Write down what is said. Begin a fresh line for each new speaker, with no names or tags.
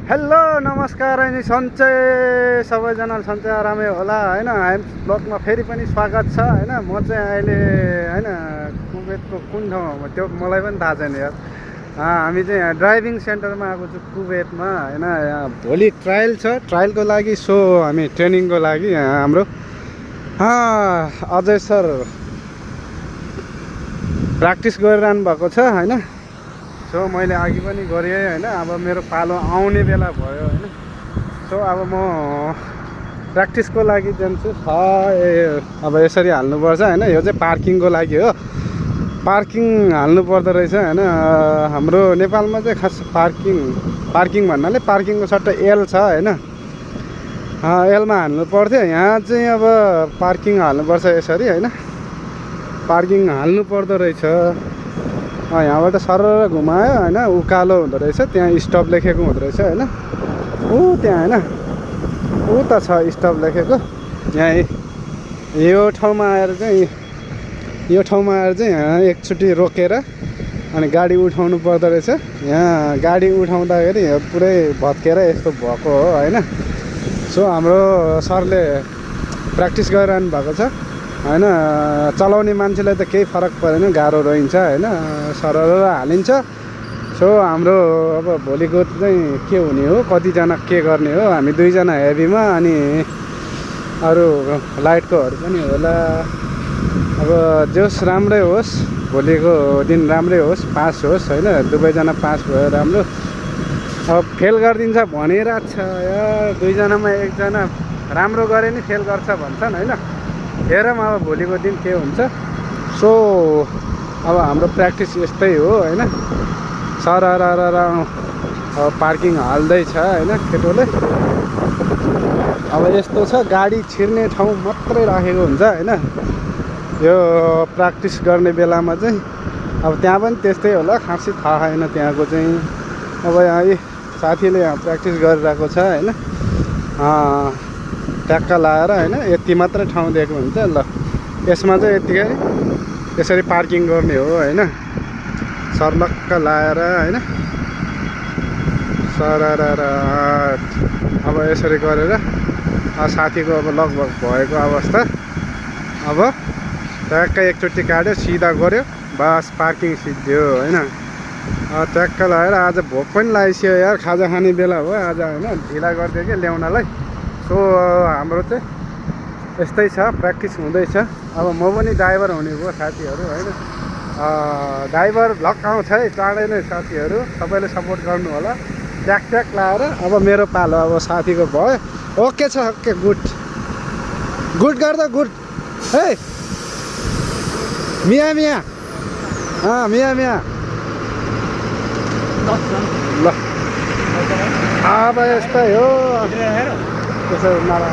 Hello नमस्कार अनि सन्चै सबैजनालाई सन्चै आरामै होला हैन। हामी ब्लगमा फेरि पनि स्वागत छ हैन। म चाहिँ अहिले हैन कुवेतको कुन ठाउँमा त्यो मलाई पनि थाहा छैन यार। हामी चाहिँ यहाँ ड्राइभिङ सेन्टरमा आएको छु कुवेतमा हैन। यहाँ भोलि ट्रायल छ, ट्रायलको लागि सो हामी ट्रेनिङको लागि यहाँ हाम्रो अजय सर प्र्याक्टिस गरिरहनु भएको छ हैन। सो मैले अघि पनि गरेँ हैन। अब मेरो पालो आउने बेला भयो हैन। सो अब म प्र्याक्टिसको लागि जान्छु। अब यसरी हाल्नुपर्छ हैन। यो चाहिँ पार्किङको लागि हो, पार्किङ हाल्नु पर्दो रहेछ हैन। हाम्रो नेपालमा चाहिँ खास पार्किङ भन्नाले पार्किङको सट्टा एल छ हैन। एलमा हाल्नु पर्थ्यो। यहाँ चाहिँ अब पार्किङ हाल्नुपर्छ यसरी हैन। पार्किङ हाल्नु पर्दो रहेछ। यहाँबाट सरर घुमायो हैन। उकालो हुँदो रहेछ, त्यहाँ स्टप लेखेको हुँदो रहेछ हैन। त्यहाँ हैन, त छ स्टप लेखेको। यहाँ यो ठाउँमा आएर चाहिँ यहाँ एकचोटि रोकेर अनि गाडी उठाउनु पर्दो रहेछ। यहाँ गाडी उठाउँदाखेरि पुरै भत्केर यस्तो भएको हो हैन। सो हाम्रो सरले प्र्याक्टिस गरिरहनु भएको छ हैन। चलाउने मान्छेलाई त केही फरक परेन, गाह्रो रहन्छ हैन, सरर हालिन्छ। सो हाम्रो अब भोलिको चाहिँ के हुने हो, कतिजना के गर्ने हो। हामी दुईजना हेभीमा अनि अरू लाइटकोहरू पनि होला। अब जोस् राम्रै होस्, भोलिको दिन राम्रै होस्, पास होस् हैन। दुवैजना पास भयो राम्रो। अब फेल गरिदिन्छ भनिरहेको छ यार। दुईजनामा एकजना राम्रो गरे नि फेल गर्छ भन्छन् हैन। हेरौँ अब भोलिको दिन के हुन्छ। सो अब हाम्रो प्र्याक्टिस यस्तै हो हैन। सरर अब पार्किङ हाल्दैछ हैन केटोले। अब यस्तो छ, गाडी छिर्ने ठाउँ मात्रै राखेको हुन्छ हैन। यो प्र्याक्टिस गर्ने बेलामा चाहिँ अब त्यहाँ पनि त्यस्तै होला, खासै थाहा छैन त्यहाँको चाहिँ। अब यहाँ साथीले यहाँ प्र्याक्टिस गरिरहेको छ हैन। ट्याक्क लाएर हैन, यति मात्रै ठाउँ दिएको हुन्छ ल। यसमा चाहिँ यतिकै यसरी पार्किङ गर्ने हो हैन। सर्लक्क लाएर हैन, सरर अब यसरी गरेर साथीको अब लगभग भएको अवस्था। अब ट्याक्क एकचोटि काट्यो, सिधा गऱ्यो, बस पार्किङ सिद्धियो हैन। ट्याक्क लाएर आज भोक पनि लागिसक्यो यार, खाजा खाने बेला हो आज हैन। ढिला गरिदियो कि ल्याउनलाई। सो हाम्रो चाहिँ यस्तै छ, प्र्याक्टिस हुँदैछ। अब म पनि ड्राइभर हुने भयो साथीहरू हैन। ड्राइभर भ्लग आउँछ है चाँडै नै साथीहरू, सबैले सपोर्ट गर्नु होला। ट्याक लाएर अब मेरो पालो अब साथीको भयो। ओके छ, ओके, गुड गर्दा गुड है। मिया मिया ल। अब यस्तै हो त्यसो नरा।